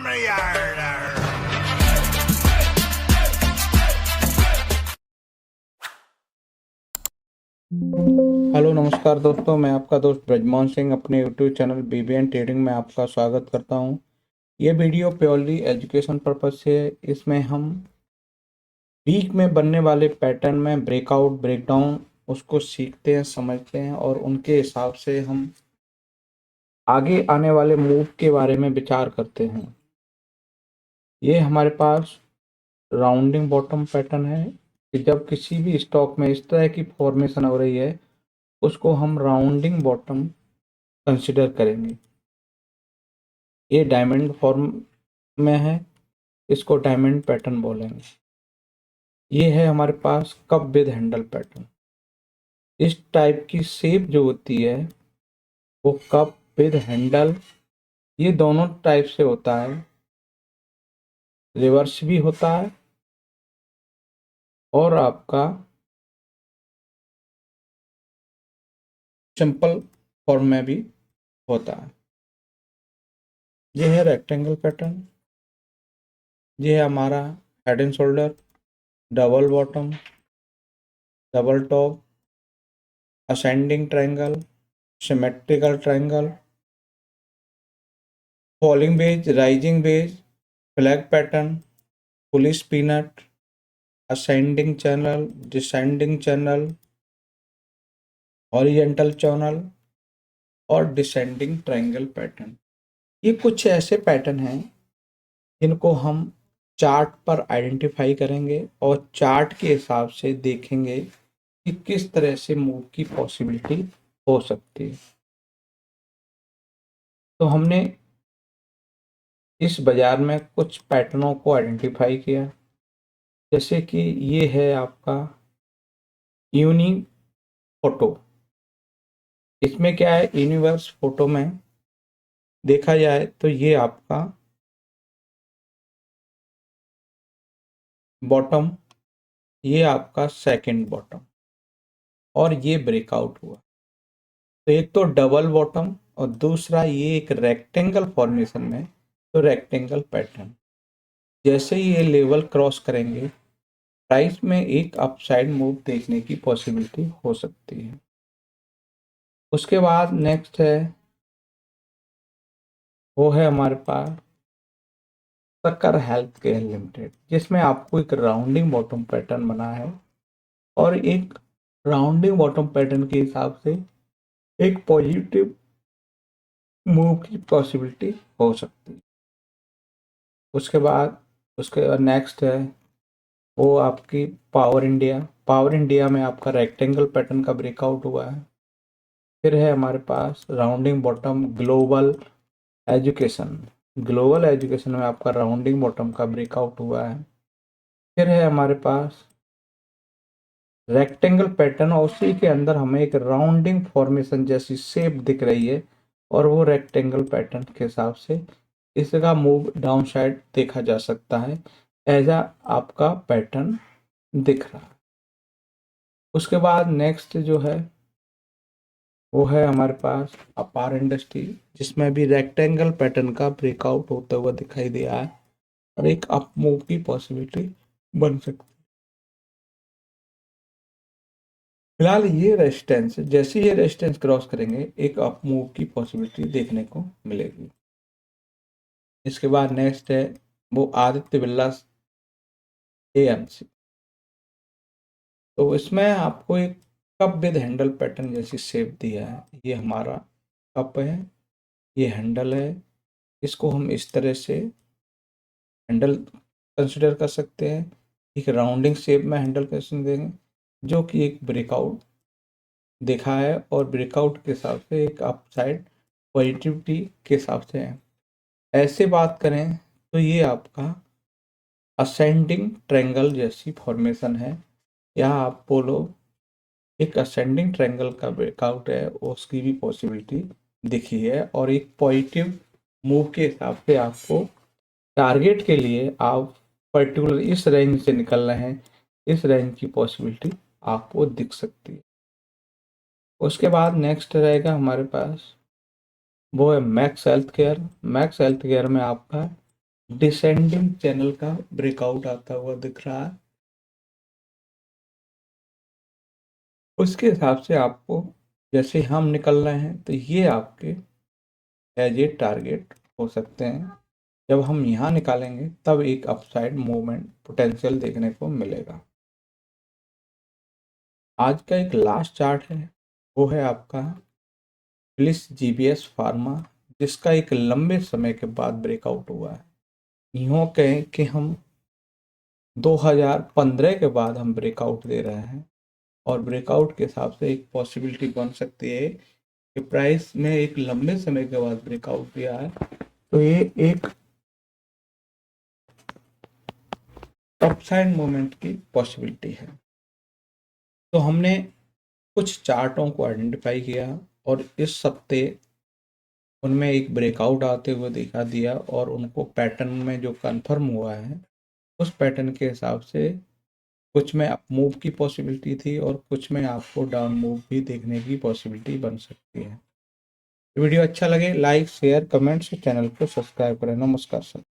Hello नमस्कार दोस्तों, मैं आपका दोस्त ब्रजमोहन सिंह अपने यूट्यूब चैनल बीबीएन ट्रेडिंग में आपका स्वागत करता हूं। ये वीडियो प्योरली एजुकेशन पर्पज से है। इसमें हम वीक में बनने वाले पैटर्न में ब्रेकआउट ब्रेकडाउन उसको सीखते हैं, समझते हैं और उनके हिसाब से हम आगे आने वाले मूव के बारे में विचार करते हैं। ये हमारे पास राउंडिंग बॉटम पैटर्न है कि जब किसी भी स्टॉक में इस तरह की फॉर्मेशन हो रही है उसको हम राउंडिंग बॉटम कंसिडर करेंगे। ये डायमंड फॉर्म में है, इसको डायमंड पैटर्न बोलेंगे। ये है हमारे पास कप विद हैंडल पैटर्न। इस टाइप की शेप जो होती है वो कप विद हैंडल, ये दोनों टाइप से होता है। रिवर्स भी होता है और आपका सिंपल फॉर्म में भी होता है। ये है रेक्टेंगल पैटर्न। ये है हमारा head and shoulder, double bottom, double top, ascending triangle, symmetrical triangle, falling veg, rising veg, flag pattern, police peanut, ascending channel, descending channel, horizontal channel और डिसेंडिंग ट्रायंगल पैटर्न। ये कुछ ऐसे पैटर्न हैं जिनको हम चार्ट पर आइडेंटिफाई करेंगे और चार्ट के हिसाब से देखेंगे कि किस तरह से मूव की पॉसिबिलिटी हो सकती है। तो हमने इस बाजार में कुछ पैटर्नों को आइडेंटिफाई किया, जैसे कि ये है आपका यूनी फोटो। इसमें क्या है, यूनिवर्स फोटो में देखा जाए तो ये आपका बॉटम, ये आपका सेकंड बॉटम और ये ब्रेकआउट हुआ। तो एक तो डबल बॉटम और दूसरा ये एक रेक्टेंगल फॉर्मेशन में, तो रेक्टेंगल पैटर्न। जैसे ही ये लेवल क्रॉस करेंगे प्राइस में एक अपसाइड मूव देखने की पॉसिबिलिटी हो सकती है। उसके बाद नेक्स्ट है, वो है हमारे पास सक्कर हेल्थ केयर लिमिटेड, जिसमें आपको एक राउंडिंग बॉटम पैटर्न बना है और एक राउंडिंग बॉटम पैटर्न के हिसाब से एक पॉजिटिव मूव की पॉसिबिलिटी हो सकती है। उसके बाद नेक्स्ट है वो आपकी पावर इंडिया। पावर इंडिया में आपका रेक्टेंगल पैटर्न का ब्रेकआउट हुआ है। फिर है हमारे पास rounding bottom global education. Global education में आपका राउंडिंग बॉटम का ब्रेकआउट हुआ है। फिर है हमारे पास रेक्टेंगल पैटर्न और उसी के अंदर हमें एक राउंडिंग फॉर्मेशन जैसी शेप दिख रही है और वो रेक्टेंगल पैटर्न के हिसाब से इसका मूव डाउन साइड देखा जा सकता है, ऐसा आपका पैटर्न दिख रहा है। उसके बाद नेक्स्ट जो है वो है हमारे पास अपार इंडस्ट्री, जिसमें भी रेक्टेंगल पैटर्न का ब्रेकआउट होता हुआ दिखाई दिया है और एक अप मूव की पॉसिबिलिटी बन सकती है। फिलहाल ये रेजिस्टेंस, जैसे ये रेजिस्टेंस क्रॉस करेंगे एक अप मूव की पॉसिबिलिटी देखने को मिलेगी। इसके बाद नेक्स्ट है वो आदित्य बिरला एएमसी। तो इसमें आपको एक कप विद हैंडल पैटर्न जैसी शेप दिया है। ये हमारा कप है, ये हैंडल है, इसको हम इस तरह से हैंडल कंसिडर कर सकते हैं। एक राउंडिंग शेप में हैंडल कैसे देंगे, जो कि एक ब्रेकआउट देखा है और ब्रेकआउट के हिसाब से एक अपसाइड पॉजिटिविटी के हिसाब से है। ऐसे बात करें तो ये आपका असेंडिंग ट्रायंगल जैसी फॉर्मेशन है। यहाँ आप बोलो एक असेंडिंग ट्रायंगल का ब्रेकआउट है, उसकी भी पॉसिबिलिटी दिखी है और एक पॉजिटिव मूव के हिसाब से आपको टारगेट के लिए आप पर्टिकुलर इस रेंज से निकल रहे हैं, इस रेंज की पॉसिबिलिटी आपको दिख सकती है। उसके बाद नेक्स्ट रहेगा हमारे पास वो है max health care. Max health care में आपका डिसेंडिंग चैनल का ब्रेकआउट आता हुआ दिख रहा है। उसके हिसाब से आपको जैसे हम निकल रहे हैं तो ये आपके एज ए टारगेट हो सकते हैं। जब हम यहाँ निकालेंगे तब एक अपसाइड मूवमेंट पोटेंशियल देखने को मिलेगा। आज का एक लास्ट चार्ट है, वो है आपका फिलिप्स जीबीएस फार्मा, जिसका एक लंबे समय के बाद ब्रेकआउट हुआ है। यूँ कहें कि हम 2015 के बाद हम ब्रेकआउट दे रहे हैं, और ब्रेकआउट के हिसाब से एक पॉसिबिलिटी बन सकती है कि प्राइस में एक लंबे समय के बाद ब्रेकआउट दिया है, तो ये एक अपसाइड मूवमेंट की पॉसिबिलिटी है। तो हमने कुछ चार्टों को आइडेंटिफाई किया और इस हफ्ते उनमें एक ब्रेकआउट आते हुए दिखा दिया, और उनको पैटर्न में जो कंफर्म हुआ है उस पैटर्न के हिसाब से कुछ में अप मूव की पॉसिबिलिटी थी और कुछ में आपको डाउन मूव भी देखने की पॉसिबिलिटी बन सकती है। वीडियो अच्छा लगे लाइक शेयर कमेंट्स, चैनल को सब्सक्राइब करें। नमस्कार सर।